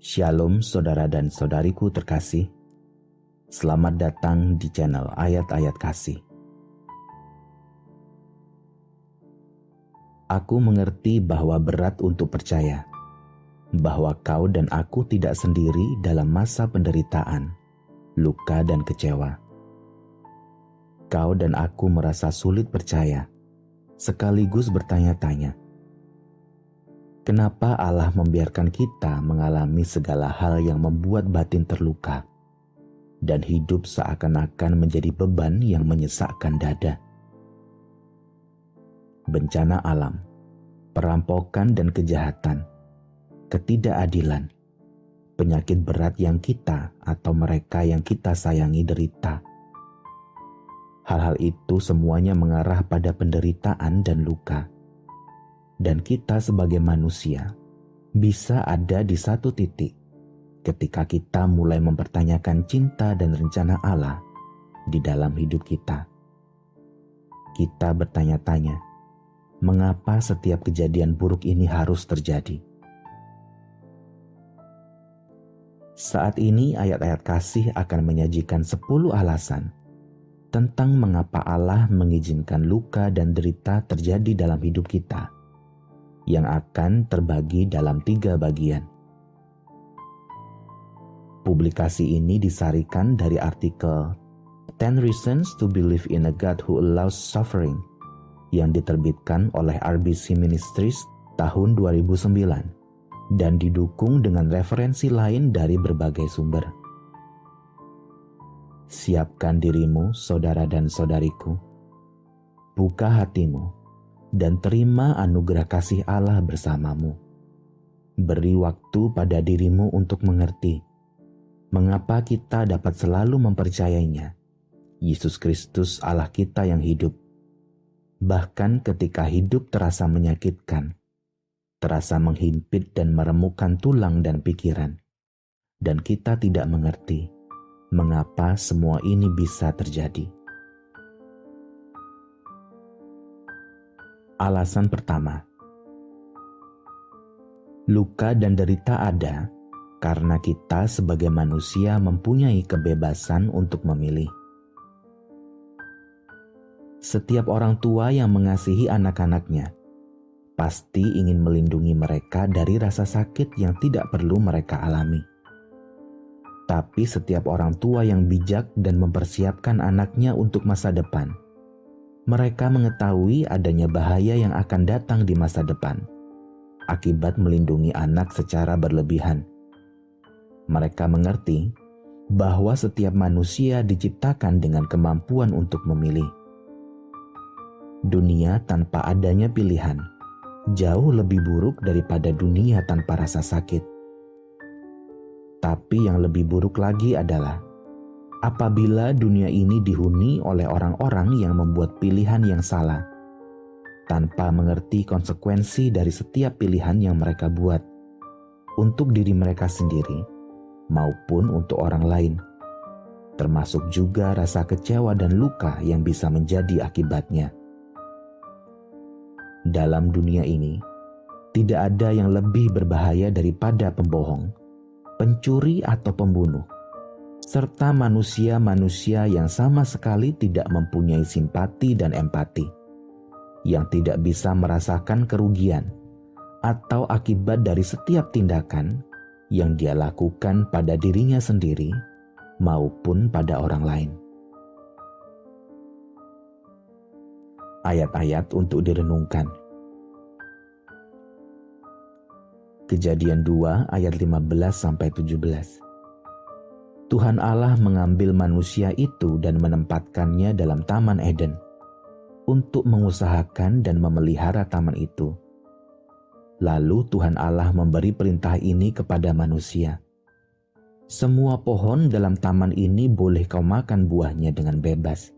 Shalom saudara dan saudariku terkasih. Selamat datang di channel Ayat-Ayat Kasih. Aku mengerti bahwa berat untuk percaya bahwa kau dan aku tidak sendiri dalam masa penderitaan, luka dan kecewa. Kau dan aku merasa sulit percaya, sekaligus bertanya-tanya, kenapa Allah membiarkan kita mengalami segala hal yang membuat batin terluka dan hidup seakan-akan menjadi beban yang menyesakkan dada? Bencana alam, perampokan dan kejahatan, ketidakadilan, penyakit berat yang kita atau mereka yang kita sayangi derita. Hal-hal itu semuanya mengarah pada penderitaan dan luka. Dan kita sebagai manusia bisa ada di satu titik ketika kita mulai mempertanyakan cinta dan rencana Allah di dalam hidup kita. Kita bertanya-tanya, mengapa setiap kejadian buruk ini harus terjadi? Saat ini ayat-ayat kasih akan menyajikan 10 alasan tentang mengapa Allah mengizinkan luka dan derita terjadi dalam hidup kita, yang akan terbagi dalam 3 bagian. Publikasi ini disarikan dari artikel 10 Reasons to Believe in a God Who Allows Suffering yang diterbitkan oleh RBC Ministries tahun 2009 dan didukung dengan referensi lain dari berbagai sumber. Siapkan dirimu, saudara dan saudariku. Buka hatimu dan terima anugerah kasih Allah bersamamu. Beri waktu pada dirimu untuk mengerti mengapa kita dapat selalu mempercayainya, Yesus Kristus Allah kita yang hidup. Bahkan ketika hidup terasa menyakitkan, terasa menghimpit dan meremukkan tulang dan pikiran, dan kita tidak mengerti mengapa semua ini bisa terjadi. Alasan pertama, luka dan derita ada karena kita sebagai manusia mempunyai kebebasan untuk memilih. Setiap orang tua yang mengasihi anak-anaknya pasti ingin melindungi mereka dari rasa sakit yang tidak perlu mereka alami. Tapi setiap orang tua yang bijak dan mempersiapkan anaknya untuk masa depan, mereka mengetahui adanya bahaya yang akan datang di masa depan akibat melindungi anak secara berlebihan. Mereka mengerti bahwa setiap manusia diciptakan dengan kemampuan untuk memilih. Dunia tanpa adanya pilihan jauh lebih buruk daripada dunia tanpa rasa sakit. Tapi yang lebih buruk lagi adalah apabila dunia ini dihuni oleh orang-orang yang membuat pilihan yang salah, tanpa mengerti konsekuensi dari setiap pilihan yang mereka buat, untuk diri mereka sendiri maupun untuk orang lain, termasuk juga rasa kecewa dan luka yang bisa menjadi akibatnya. Dalam dunia ini, tidak ada yang lebih berbahaya daripada pembohong, pencuri atau pembunuh, serta manusia-manusia yang sama sekali tidak mempunyai simpati dan empati, yang tidak bisa merasakan kerugian atau akibat dari setiap tindakan yang dia lakukan pada dirinya sendiri maupun pada orang lain. Ayat-ayat untuk direnungkan. Kejadian 2 ayat 15-17. Tuhan Allah mengambil manusia itu dan menempatkannya dalam Taman Eden untuk mengusahakan dan memelihara taman itu. Lalu Tuhan Allah memberi perintah ini kepada manusia. Semua pohon dalam taman ini boleh kau makan buahnya dengan bebas.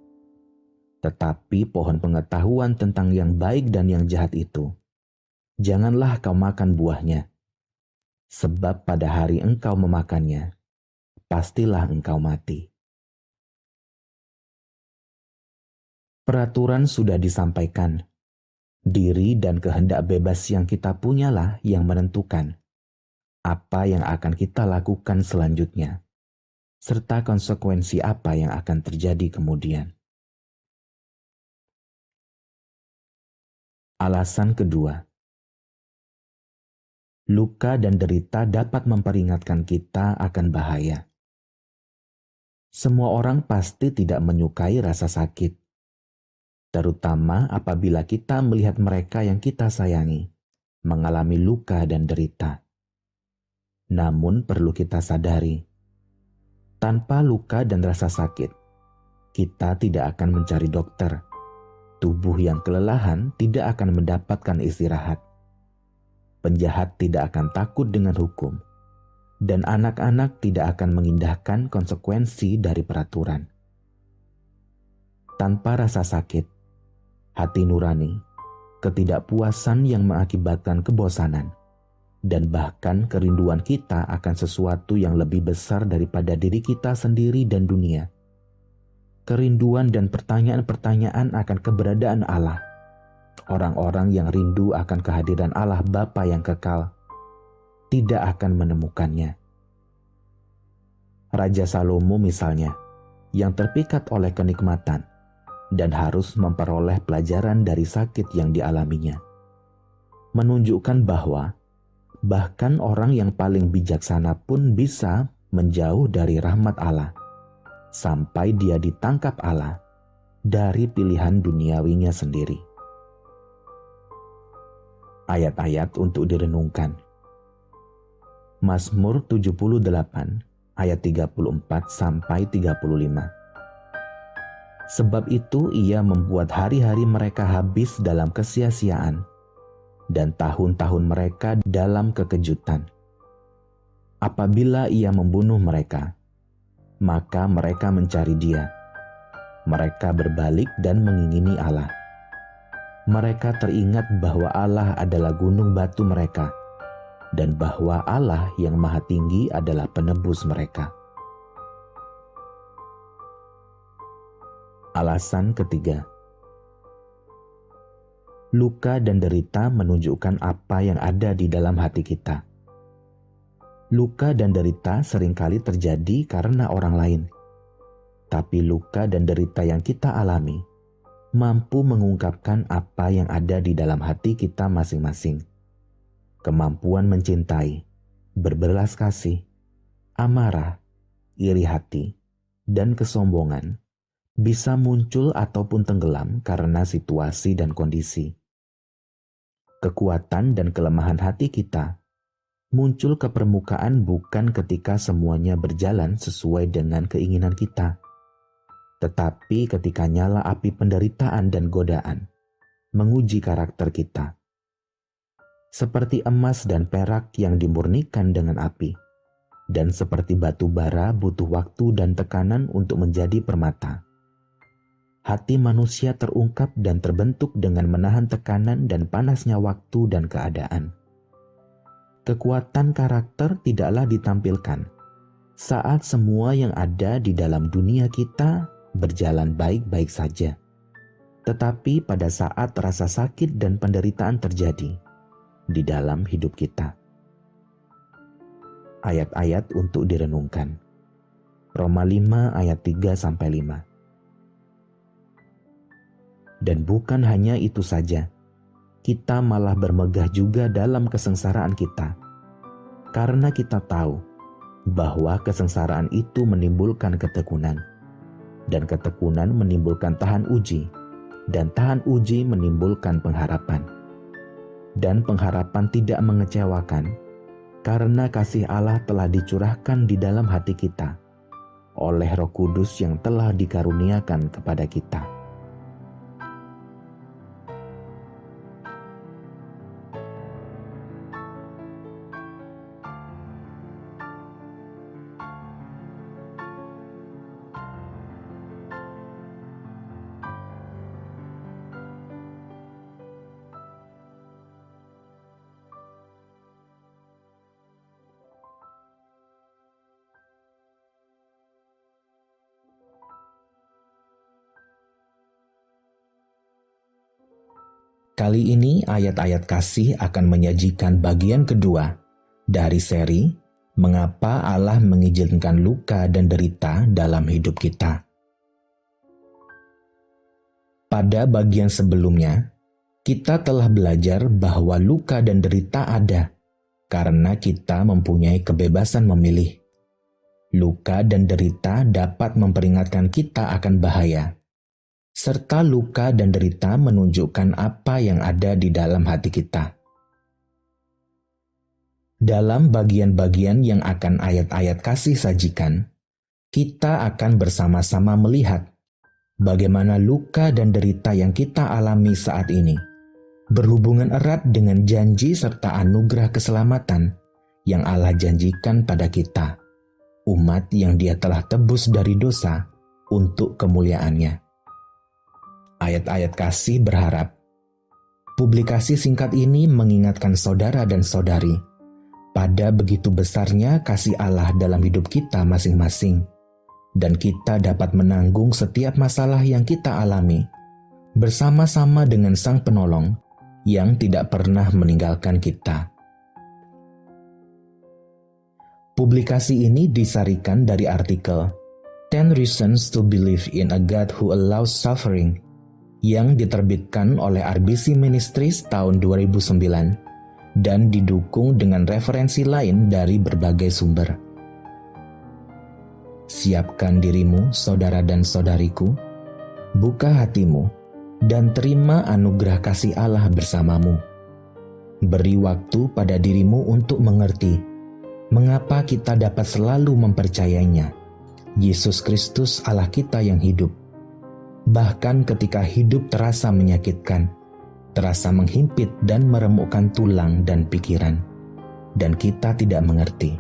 Tetapi pohon pengetahuan tentang yang baik dan yang jahat itu, janganlah kau makan buahnya. Sebab pada hari engkau memakannya, pastilah engkau mati. Peraturan sudah disampaikan. Diri dan kehendak bebas yang kita punyalah yang menentukan apa yang akan kita lakukan selanjutnya, serta konsekuensi apa yang akan terjadi kemudian. Alasan kedua, luka dan derita dapat memperingatkan kita akan bahaya. Semua orang pasti tidak menyukai rasa sakit, terutama apabila kita melihat mereka yang kita sayangi mengalami luka dan derita. Namun perlu kita sadari, tanpa luka dan rasa sakit, kita tidak akan mencari dokter. Tubuh yang kelelahan tidak akan mendapatkan istirahat. Penjahat tidak akan takut dengan hukum, dan anak-anak tidak akan mengindahkan konsekuensi dari peraturan. Tanpa rasa sakit, hati nurani, ketidakpuasan yang mengakibatkan kebosanan, dan bahkan kerinduan kita akan sesuatu yang lebih besar daripada diri kita sendiri dan dunia. Kerinduan dan pertanyaan-pertanyaan akan keberadaan Allah. Orang-orang yang rindu akan kehadiran Allah Bapa yang kekal tidak akan menemukannya. Raja Salomo misalnya, yang terpikat oleh kenikmatan dan harus memperoleh pelajaran dari sakit yang dialaminya, menunjukkan bahwa bahkan orang yang paling bijaksana pun bisa menjauh dari rahmat Allah sampai dia ditangkap Allah dari pilihan duniawinya sendiri. Ayat-ayat untuk direnungkan. Mazmur 78 ayat 34 sampai 35. Sebab itu ia membuat hari-hari mereka habis dalam kesia-siaan dan tahun-tahun mereka dalam kekejutan. Apabila ia membunuh mereka, maka mereka mencari Dia. Mereka berbalik dan mengingini Allah. Mereka teringat bahwa Allah adalah gunung batu mereka, dan bahwa Allah yang Maha Tinggi adalah penebus mereka. Alasan ketiga, luka dan derita menunjukkan apa yang ada di dalam hati kita. Luka dan derita seringkali terjadi karena orang lain. Tapi luka dan derita yang kita alami mampu mengungkapkan apa yang ada di dalam hati kita masing-masing. Kemampuan mencintai, berbelas kasih, amarah, iri hati, dan kesombongan bisa muncul ataupun tenggelam karena situasi dan kondisi. Kekuatan dan kelemahan hati kita muncul ke permukaan bukan ketika semuanya berjalan sesuai dengan keinginan kita, tetapi ketika nyala api penderitaan dan godaan menguji karakter kita. Seperti emas dan perak yang dimurnikan dengan api, dan seperti batu bara butuh waktu dan tekanan untuk menjadi permata. Hati manusia terungkap dan terbentuk dengan menahan tekanan dan panasnya waktu dan keadaan. Kekuatan karakter tidaklah ditampilkan saat semua yang ada di dalam dunia kita berjalan baik-baik saja, tetapi pada saat rasa sakit dan penderitaan terjadi di dalam hidup kita. Ayat-ayat untuk direnungkan. Roma 5 ayat 3-5. Dan bukan hanya itu saja, kita malah bermegah juga dalam kesengsaraan kita, karena kita tahu bahwa kesengsaraan itu menimbulkan ketekunan, dan ketekunan menimbulkan tahan uji, dan tahan uji menimbulkan pengharapan. Dan pengharapan tidak mengecewakan, karena kasih Allah telah dicurahkan di dalam hati kita oleh Roh Kudus yang telah dikaruniakan kepada kita. Kali ini ayat-ayat kasih akan menyajikan bagian kedua dari seri Mengapa Allah mengizinkan luka dan derita dalam hidup kita. Pada bagian sebelumnya, kita telah belajar bahwa luka dan derita ada karena kita mempunyai kebebasan memilih. Luka dan derita dapat memperingatkan kita akan bahaya, serta luka dan derita menunjukkan apa yang ada di dalam hati kita. Dalam bagian-bagian yang akan ayat-ayat kasih sajikan, kita akan bersama-sama melihat bagaimana luka dan derita yang kita alami saat ini berhubungan erat dengan janji serta anugerah keselamatan yang Allah janjikan pada kita, umat yang Dia telah tebus dari dosa untuk kemuliaan-Nya. Ayat-ayat kasih berharap publikasi singkat ini mengingatkan saudara dan saudari pada begitu besarnya kasih Allah dalam hidup kita masing-masing, dan kita dapat menanggung setiap masalah yang kita alami bersama-sama dengan Sang Penolong yang tidak pernah meninggalkan kita. Publikasi ini disarikan dari artikel 10 Reasons to Believe in a God Who Allows Suffering yang diterbitkan oleh RBC Ministries tahun 2009 dan didukung dengan referensi lain dari berbagai sumber. Siapkan dirimu, saudara dan saudariku, buka hatimu, dan terima anugerah kasih Allah bersamamu. Beri waktu pada dirimu untuk mengerti mengapa kita dapat selalu mempercayainya, Yesus Kristus Allah kita yang hidup. Bahkan ketika hidup terasa menyakitkan, terasa menghimpit dan meremukkan tulang dan pikiran, dan kita tidak mengerti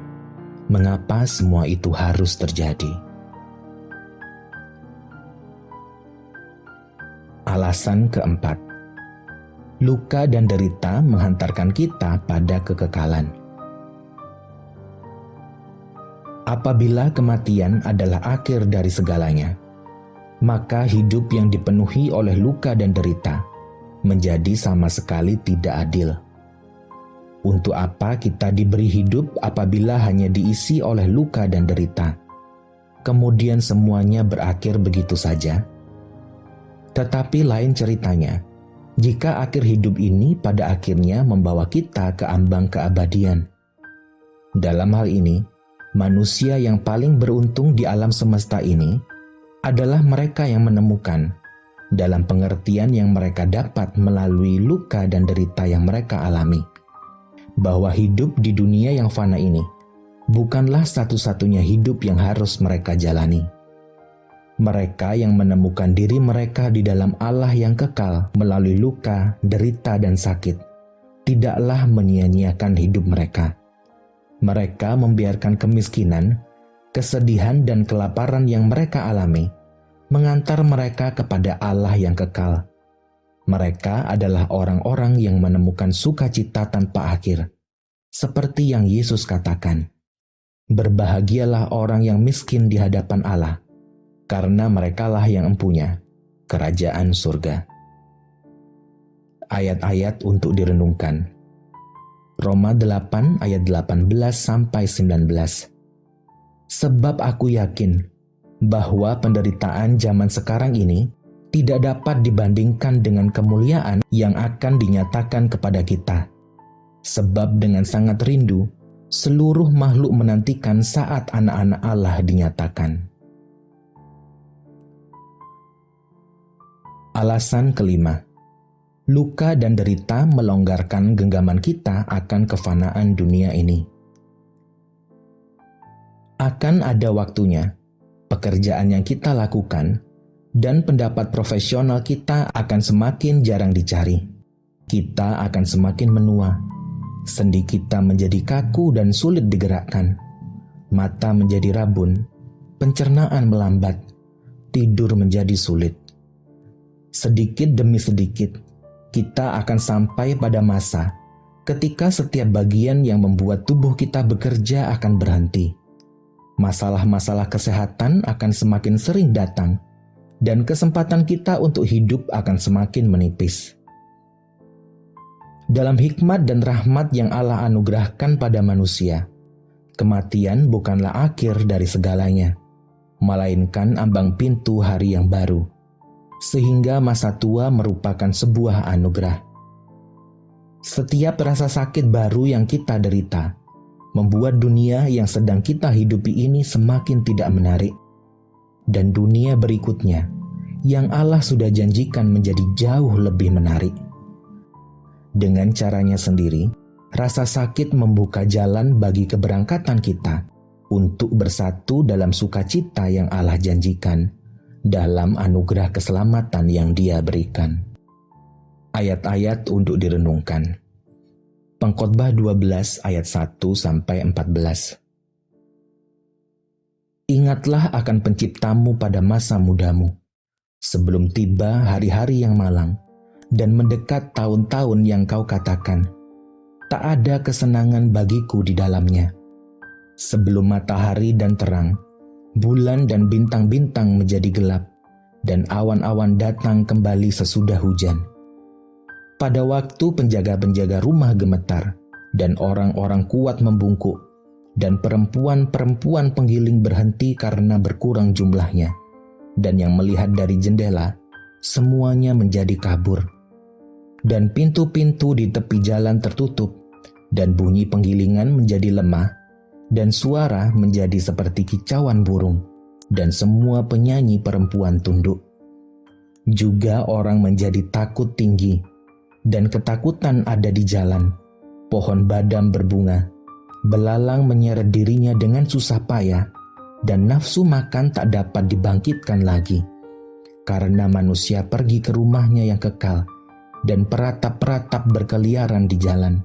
mengapa semua itu harus terjadi. Alasan keempat, luka dan derita menghantarkan kita pada kekekalan. Apabila kematian adalah akhir dari segalanya, maka hidup yang dipenuhi oleh luka dan derita menjadi sama sekali tidak adil. Untuk apa kita diberi hidup apabila hanya diisi oleh luka dan derita, kemudian semuanya berakhir begitu saja? Tetapi lain ceritanya, jika akhir hidup ini pada akhirnya membawa kita ke ambang keabadian. Dalam hal ini, manusia yang paling beruntung di alam semesta ini adalah mereka yang menemukan, dalam pengertian yang mereka dapat melalui luka dan derita yang mereka alami, bahwa hidup di dunia yang fana ini bukanlah satu-satunya hidup yang harus mereka jalani. Mereka yang menemukan diri mereka di dalam Allah yang kekal melalui luka, derita, dan sakit, tidaklah menyia-nyiakan hidup mereka. Mereka membiarkan kemiskinan, kesedihan, dan kelaparan yang mereka alami mengantar mereka kepada Allah yang kekal. Mereka adalah orang-orang yang menemukan sukacita tanpa akhir. Seperti yang Yesus katakan, "Berbahagialah orang yang miskin di hadapan Allah, karena merekalah yang empunya kerajaan surga." Ayat-ayat untuk direnungkan. Roma 8 ayat 18-19. Sebab aku yakin bahwa penderitaan zaman sekarang ini tidak dapat dibandingkan dengan kemuliaan yang akan dinyatakan kepada kita. Sebab dengan sangat rindu, seluruh makhluk menantikan saat anak-anak Allah dinyatakan. Alasan kelima, luka dan derita melonggarkan genggaman kita akan kefanaan dunia ini. Akan ada waktunya, pekerjaan yang kita lakukan dan pendapat profesional kita akan semakin jarang dicari. Kita akan semakin menua. Sendi kita menjadi kaku dan sulit digerakkan. Mata menjadi rabun. Pencernaan melambat. Tidur menjadi sulit. Sedikit demi sedikit, kita akan sampai pada masa ketika setiap bagian yang membuat tubuh kita bekerja akan berhenti. Masalah-masalah kesehatan akan semakin sering datang, dan kesempatan kita untuk hidup akan semakin menipis. Dalam hikmat dan rahmat yang Allah anugerahkan pada manusia, kematian bukanlah akhir dari segalanya, melainkan ambang pintu hari yang baru, sehingga masa tua merupakan sebuah anugerah. Setiap rasa sakit baru yang kita derita membuat dunia yang sedang kita hidupi ini semakin tidak menarik, dan dunia berikutnya yang Allah sudah janjikan menjadi jauh lebih menarik. Dengan caranya sendiri, rasa sakit membuka jalan bagi keberangkatan kita untuk bersatu dalam sukacita yang Allah janjikan dalam anugerah keselamatan yang Dia berikan. Ayat-ayat untuk direnungkan. Pengkhotbah 12 ayat 1-14. Ingatlah akan penciptamu pada masa mudamu, sebelum tiba hari-hari yang malang, dan mendekat tahun-tahun yang kau katakan, tak ada kesenangan bagiku di dalamnya. Sebelum matahari dan terang, bulan dan bintang-bintang menjadi gelap, dan awan-awan datang kembali sesudah hujan. Pada waktu penjaga-penjaga rumah gemetar, dan orang-orang kuat membungkuk, dan perempuan-perempuan penggiling berhenti karena berkurang jumlahnya, dan yang melihat dari jendela, semuanya menjadi kabur. Dan pintu-pintu di tepi jalan tertutup, dan bunyi penggilingan menjadi lemah, dan suara menjadi seperti kicauan burung, dan semua penyanyi perempuan tunduk. Juga orang menjadi takut tinggi, dan ketakutan ada di jalan. Pohon badam berbunga, belalang menyeret dirinya dengan susah payah, dan nafsu makan tak dapat dibangkitkan lagi, karena manusia pergi ke rumahnya yang kekal, dan peratap-peratap berkeliaran di jalan.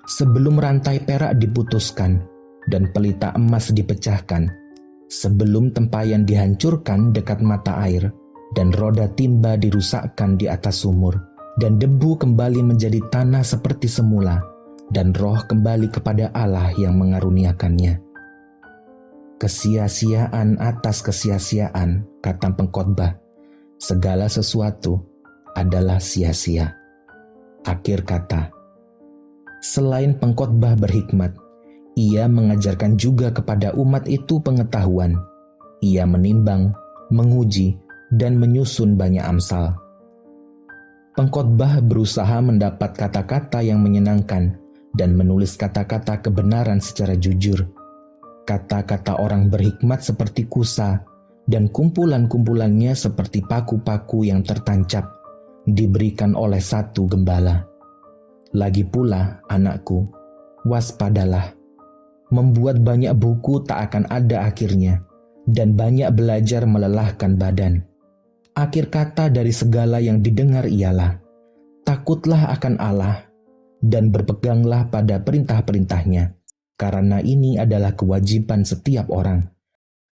Sebelum rantai perak diputuskan dan pelita emas dipecahkan, sebelum tempayan dihancurkan dekat mata air, dan roda timba dirusakkan di atas sumur, dan debu kembali menjadi tanah seperti semula, dan roh kembali kepada Allah yang mengaruniakannya. Kesia-siaan atas kesia-siaan, kata pengkhotbah, segala sesuatu adalah sia-sia. Akhir kata. Selain pengkhotbah berhikmat, ia mengajarkan juga kepada umat itu pengetahuan. Ia menimbang, menguji, dan menyusun banyak amsal. Pengkhotbah berusaha mendapat kata-kata yang menyenangkan dan menulis kata-kata kebenaran secara jujur. Kata-kata orang berhikmat seperti kusa, dan kumpulan-kumpulannya seperti paku-paku yang tertancap, diberikan oleh satu gembala. Lagi pula, anakku, waspadalah. Membuat banyak buku tak akan ada akhirnya, dan banyak belajar melelahkan badan. Akhir kata dari segala yang didengar ialah, takutlah akan Allah, dan berpeganglah pada perintah-perintahnya, karena ini adalah kewajiban setiap orang.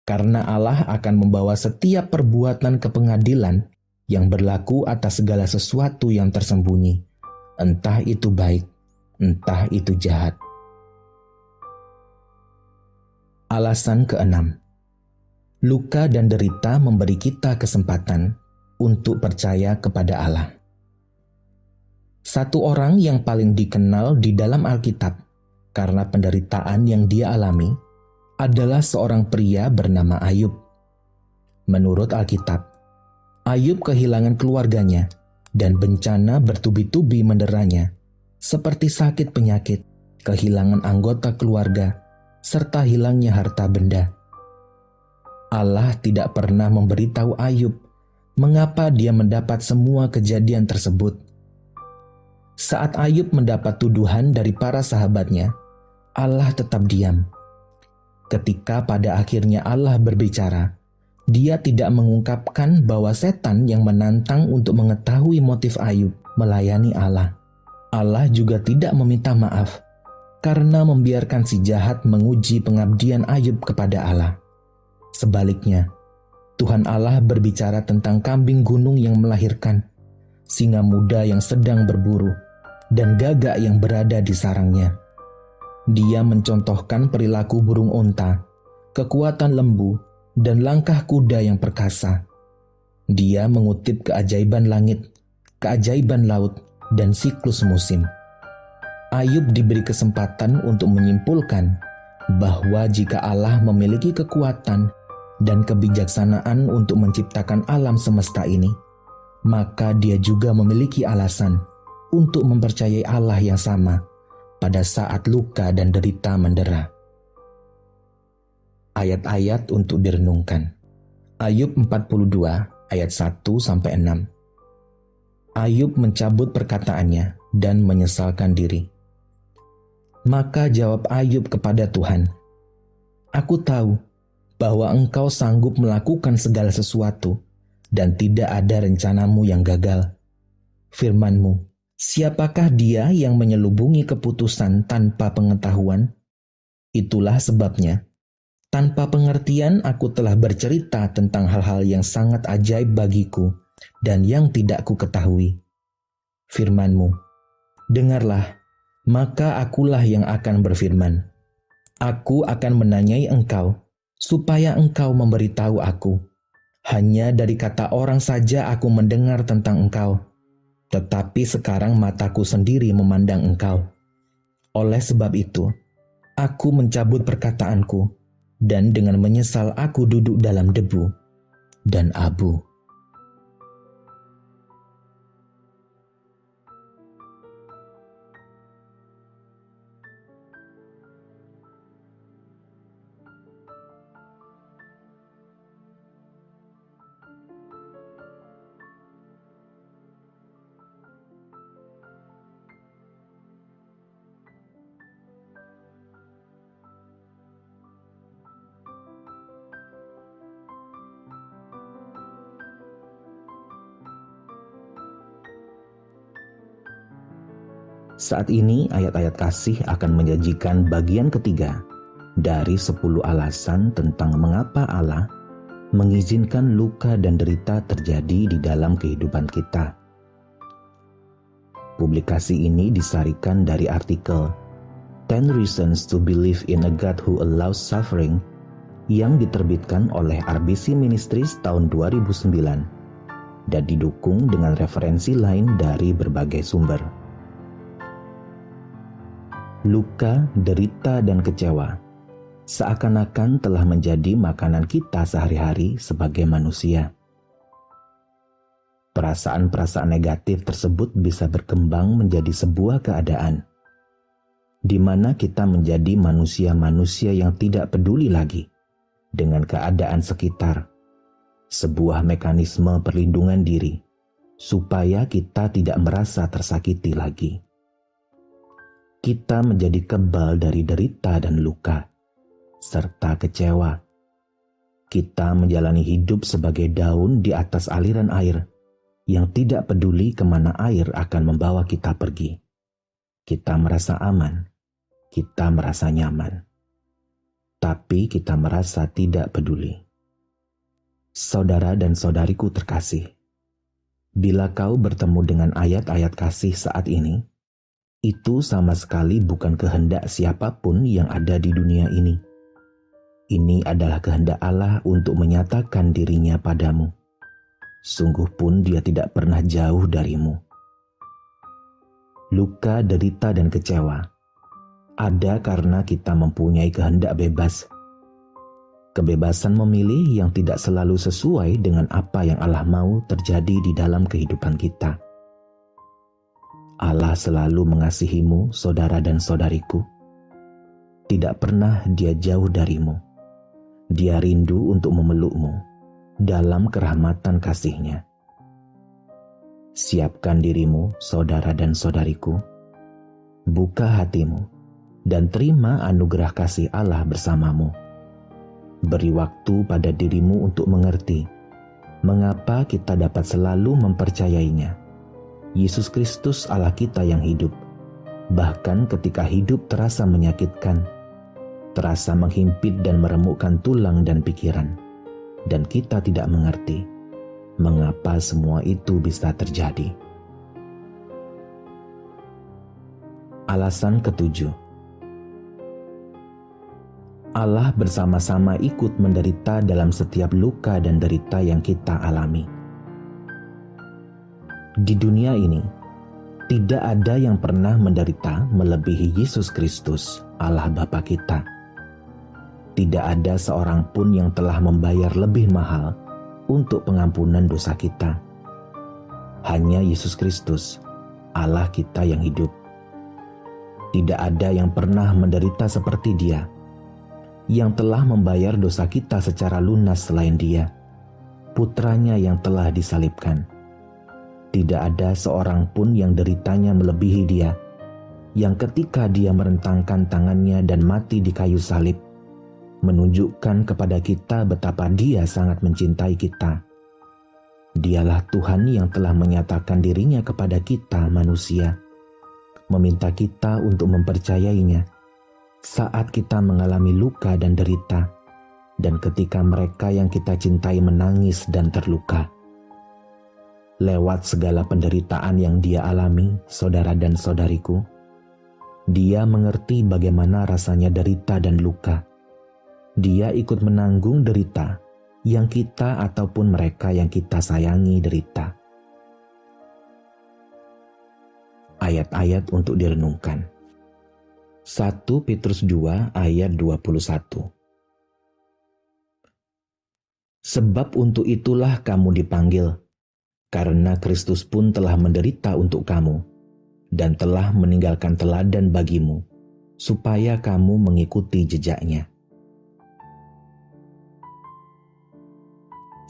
Karena Allah akan membawa setiap perbuatan ke pengadilan yang berlaku atas segala sesuatu yang tersembunyi, entah itu baik, entah itu jahat. Alasan keenam, luka dan derita memberi kita kesempatan untuk percaya kepada Allah. Satu orang yang paling dikenal di dalam Alkitab karena penderitaan yang dia alami adalah seorang pria bernama Ayub. Menurut Alkitab, Ayub kehilangan keluarganya dan bencana bertubi-tubi menderanya, seperti sakit penyakit, kehilangan anggota keluarga, serta hilangnya harta benda. Allah tidak pernah memberitahu Ayub mengapa dia mendapat semua kejadian tersebut. Saat Ayub mendapat tuduhan dari para sahabatnya, Allah tetap diam. Ketika pada akhirnya Allah berbicara, Dia tidak mengungkapkan bahwa setan yang menantang untuk mengetahui motif Ayub melayani Allah. Allah juga tidak meminta maaf karena membiarkan si jahat menguji pengabdian Ayub kepada Allah. Sebaliknya, Tuhan Allah berbicara tentang kambing gunung yang melahirkan, singa muda yang sedang berburu, dan gagak yang berada di sarangnya. Dia mencontohkan perilaku burung onta, kekuatan lembu, dan langkah kuda yang perkasa. Dia mengutip keajaiban langit, keajaiban laut, dan siklus musim. Ayub diberi kesempatan untuk menyimpulkan bahwa jika Allah memiliki kekuatan dan kebijaksanaan untuk menciptakan alam semesta ini, maka dia juga memiliki alasan untuk mempercayai Allah yang sama pada saat luka dan derita mendera. Ayat-ayat untuk direnungkan. Ayub 42 ayat 1-6. Ayub mencabut perkataannya dan menyesalkan diri. Maka jawab Ayub kepada Tuhan, "Aku tahu bahwa Engkau sanggup melakukan segala sesuatu dan tidak ada rencanamu yang gagal. Firman-Mu, siapakah dia yang menyelubungi keputusan tanpa pengetahuan? Itulah sebabnya, tanpa pengertian aku telah bercerita tentang hal-hal yang sangat ajaib bagiku dan yang tidak ku ketahui. Firman-Mu, dengarlah, maka akulah yang akan berfirman. Aku akan menanyai Engkau, supaya Engkau memberitahu aku. Hanya dari kata orang saja aku mendengar tentang Engkau, tetapi sekarang mataku sendiri memandang Engkau. Oleh sebab itu, aku mencabut perkataanku, dan dengan menyesal aku duduk dalam debu dan abu." Saat ini ayat-ayat kasih akan menyajikan bagian ketiga dari 10 alasan tentang mengapa Allah mengizinkan luka dan derita terjadi di dalam kehidupan kita. Publikasi ini disarikan dari artikel 10 Reasons to Believe in a God Who Allows Suffering yang diterbitkan oleh RBC Ministries tahun 2009 dan didukung dengan referensi lain dari berbagai sumber. Luka, derita, dan kecewa seakan-akan telah menjadi makanan kita sehari-hari sebagai manusia. Perasaan-perasaan negatif tersebut bisa berkembang menjadi sebuah keadaan di mana kita menjadi manusia-manusia yang tidak peduli lagi dengan keadaan sekitar, sebuah mekanisme perlindungan diri supaya kita tidak merasa tersakiti lagi. Kita menjadi kebal dari derita dan luka, serta kecewa. Kita menjalani hidup sebagai daun di atas aliran air yang tidak peduli kemana air akan membawa kita pergi. Kita merasa aman, kita merasa nyaman, tapi kita merasa tidak peduli. Saudara dan saudariku terkasih, bila kau bertemu dengan ayat-ayat kasih saat ini, itu sama sekali bukan kehendak siapapun yang ada di dunia ini. Ini adalah kehendak Allah untuk menyatakan dirinya padamu. Sungguh pun dia tidak pernah jauh darimu. Luka, derita, dan kecewa ada karena kita mempunyai kehendak bebas. Kebebasan memilih yang tidak selalu sesuai dengan apa yang Allah mau terjadi di dalam kehidupan kita. Allah selalu mengasihimu, saudara dan saudariku. Tidak pernah dia jauh darimu. Dia rindu untuk memelukmu dalam kerahmatan kasih-Nya. Siapkan dirimu, saudara dan saudariku. Buka hatimu dan terima anugerah kasih Allah bersamamu. Beri waktu pada dirimu untuk mengerti mengapa kita dapat selalu mempercayainya. Yesus Kristus Allah kita yang hidup, bahkan ketika hidup terasa menyakitkan, terasa menghimpit dan meremukkan tulang dan pikiran, dan kita tidak mengerti mengapa semua itu bisa terjadi. Alasan ketujuh, Allah bersama-sama ikut menderita dalam setiap luka dan derita yang kita alami. Di dunia ini, Tidak ada yang pernah menderita melebihi Yesus Kristus, Allah Bapa kita. Tidak ada seorang pun yang telah membayar lebih mahal untuk pengampunan dosa kita. Hanya Yesus Kristus, Allah kita yang hidup. Tidak ada yang pernah menderita seperti Dia, yang telah membayar dosa kita secara lunas selain Dia, Putranya yang telah disalibkan. Tidak ada seorang pun yang deritanya melebihi Dia, yang ketika Dia merentangkan tangannya dan mati di kayu salib, menunjukkan kepada kita betapa Dia sangat mencintai kita. Dialah Tuhan yang telah menyatakan dirinya kepada kita manusia, meminta kita untuk mempercayainya saat kita mengalami luka dan derita, dan ketika mereka yang kita cintai menangis dan terluka. Lewat segala penderitaan yang Dia alami, saudara dan saudariku, Dia mengerti bagaimana rasanya derita dan luka. Dia ikut menanggung derita yang kita ataupun mereka yang kita sayangi derita. Ayat-ayat untuk direnungkan. 1 Petrus 2 ayat 21. Sebab untuk itulah kamu dipanggil, karena Kristus pun telah menderita untuk kamu, dan telah meninggalkan teladan bagimu, supaya kamu mengikuti jejaknya.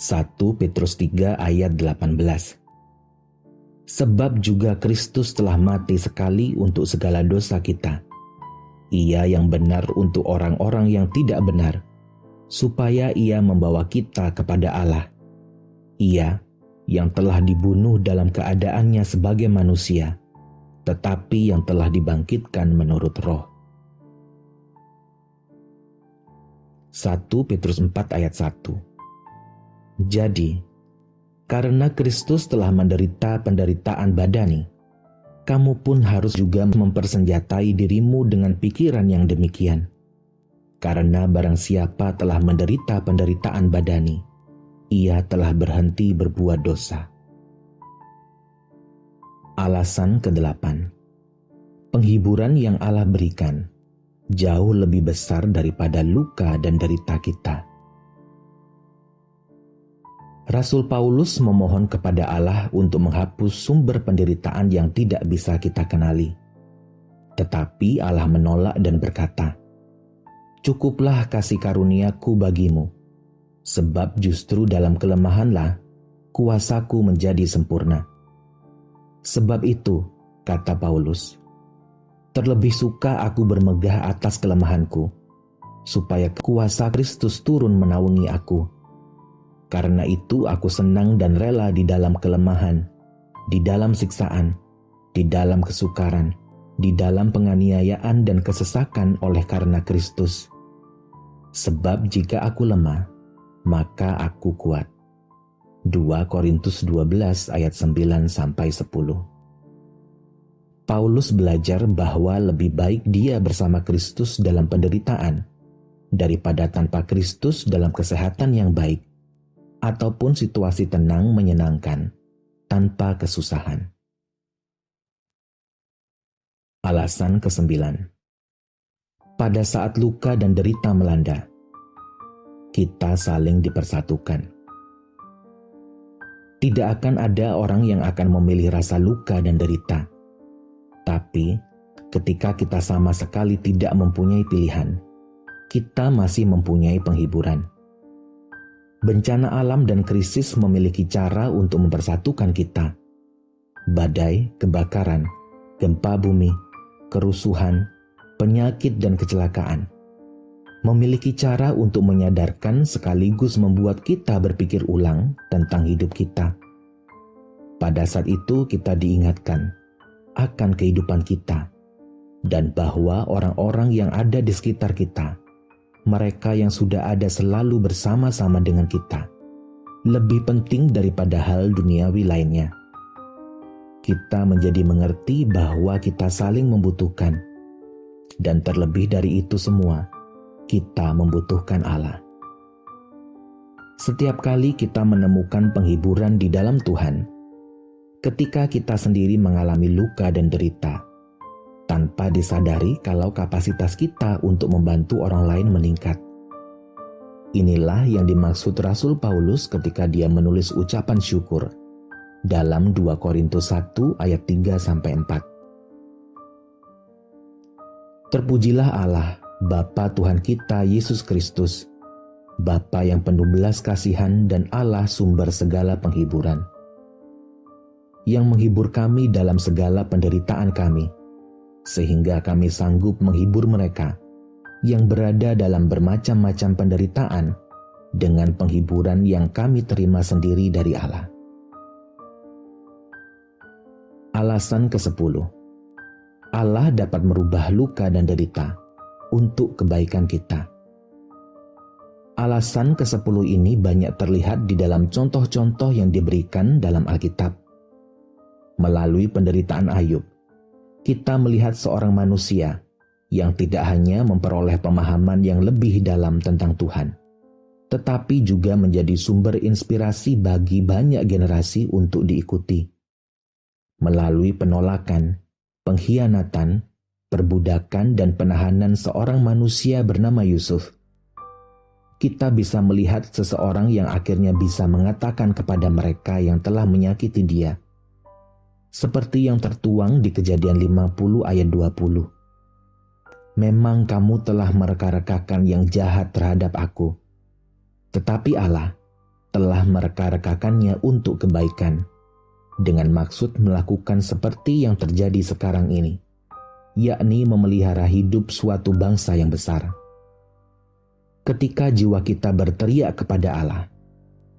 1 Petrus 3 ayat 18. Sebab juga Kristus telah mati sekali untuk segala dosa kita. Ia yang benar untuk orang-orang yang tidak benar, supaya Ia membawa kita kepada Allah. Ia yang telah dibunuh dalam keadaannya sebagai manusia, tetapi yang telah dibangkitkan menurut Roh. 1 Petrus 4 ayat 1. Jadi, karena Kristus telah menderita penderitaan badani, kamu pun harus juga mempersenjatai dirimu dengan pikiran yang demikian. Karena barang siapa telah menderita penderitaan badani, ia telah berhenti berbuat dosa. Alasan ke-8. Penghiburan yang Allah berikan jauh lebih besar daripada luka dan derita kita. Rasul Paulus memohon kepada Allah untuk menghapus sumber penderitaan yang tidak bisa kita kenali. Tetapi Allah menolak dan berkata, "Cukuplah kasih karuniaku bagimu, sebab justru dalam kelemahanlah kuasaku menjadi sempurna." Sebab itu, kata Paulus, terlebih suka aku bermegah atas kelemahanku, supaya kuasa Kristus turun menaungi aku. Karena itu aku senang dan rela di dalam kelemahan, di dalam siksaan, di dalam kesukaran, di dalam penganiayaan dan kesesakan oleh karena Kristus. Sebab jika aku lemah, maka aku kuat. 2 Korintus 12 ayat 9-10. Paulus belajar bahwa lebih baik dia bersama Kristus dalam penderitaan daripada tanpa Kristus dalam kesehatan yang baik, ataupun situasi tenang menyenangkan tanpa kesusahan. Alasan ke-9. Pada saat luka dan derita melanda, kita saling dipersatukan. Tidak akan ada orang yang akan memilih rasa luka dan derita. Tapi, ketika kita sama sekali tidak mempunyai pilihan, kita masih mempunyai penghiburan. Bencana alam dan krisis memiliki cara untuk mempersatukan kita. Badai, kebakaran, gempa bumi, kerusuhan, penyakit dan kecelakaan memiliki cara untuk menyadarkan sekaligus membuat kita berpikir ulang tentang hidup kita. Pada saat itu kita diingatkan akan kehidupan kita dan bahwa orang-orang yang ada di sekitar kita, mereka yang sudah ada selalu bersama-sama dengan kita, lebih penting daripada hal duniawi lainnya. Kita menjadi mengerti bahwa kita saling membutuhkan, dan terlebih dari itu semua, kita membutuhkan Allah. Setiap kali kita menemukan penghiburan di dalam Tuhan, ketika kita sendiri mengalami luka dan derita, tanpa disadari kalau kapasitas kita untuk membantu orang lain meningkat. Inilah yang dimaksud Rasul Paulus ketika dia menulis ucapan syukur dalam 2 Korintus 1 ayat 3-4. Terpujilah Allah, Bapa Tuhan kita Yesus Kristus, Bapa yang penuh belas kasihan dan Allah sumber segala penghiburan, yang menghibur kami dalam segala penderitaan kami, sehingga kami sanggup menghibur mereka yang berada dalam bermacam-macam penderitaan dengan penghiburan yang kami terima sendiri dari Allah. Alasan ke-10. Allah dapat merubah luka dan derita untuk kebaikan kita. Alasan ke-10 ini banyak terlihat di dalam contoh-contoh yang diberikan dalam Alkitab. Melalui penderitaan Ayub, kita melihat seorang manusia yang tidak hanya memperoleh pemahaman yang lebih dalam tentang Tuhan, tetapi juga menjadi sumber inspirasi bagi banyak generasi untuk diikuti. Melalui penolakan, pengkhianatan, perbudakan, dan penahanan seorang manusia bernama Yusuf, kita bisa melihat seseorang yang akhirnya bisa mengatakan kepada mereka yang telah menyakiti dia, seperti yang tertuang di Kejadian 50 ayat 20. Memang kamu telah mereka-rekakan yang jahat terhadap aku, tetapi Allah telah mereka-rekakannya untuk kebaikan, dengan maksud melakukan seperti yang terjadi sekarang ini, yakni memelihara hidup suatu bangsa yang besar. Ketika jiwa kita berteriak kepada Allah,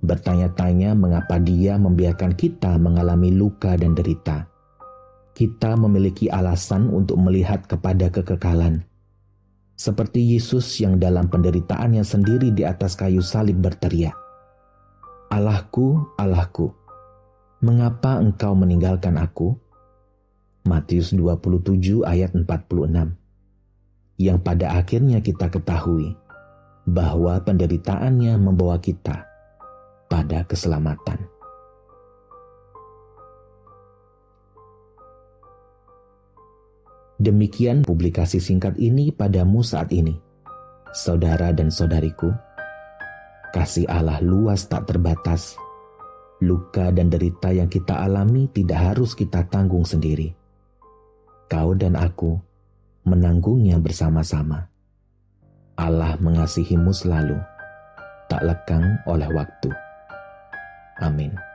bertanya-tanya mengapa Dia membiarkan kita mengalami luka dan derita, kita memiliki alasan untuk melihat kepada kekekalan. Seperti Yesus yang dalam penderitaannya sendiri di atas kayu salib berteriak, "Allahku, Allahku, mengapa engkau meninggalkan aku?" Matius 27 ayat 46. Yang pada akhirnya kita ketahui bahwa penderitaannya membawa kita pada keselamatan. Demikian publikasi singkat ini padamu saat ini. Saudara dan saudariku, kasih Allah luas tak terbatas. Luka dan derita yang kita alami tidak harus kita tanggung sendiri. Kau dan aku menanggungnya bersama-sama. Allah mengasihimu selalu, tak lekang oleh waktu. Amin.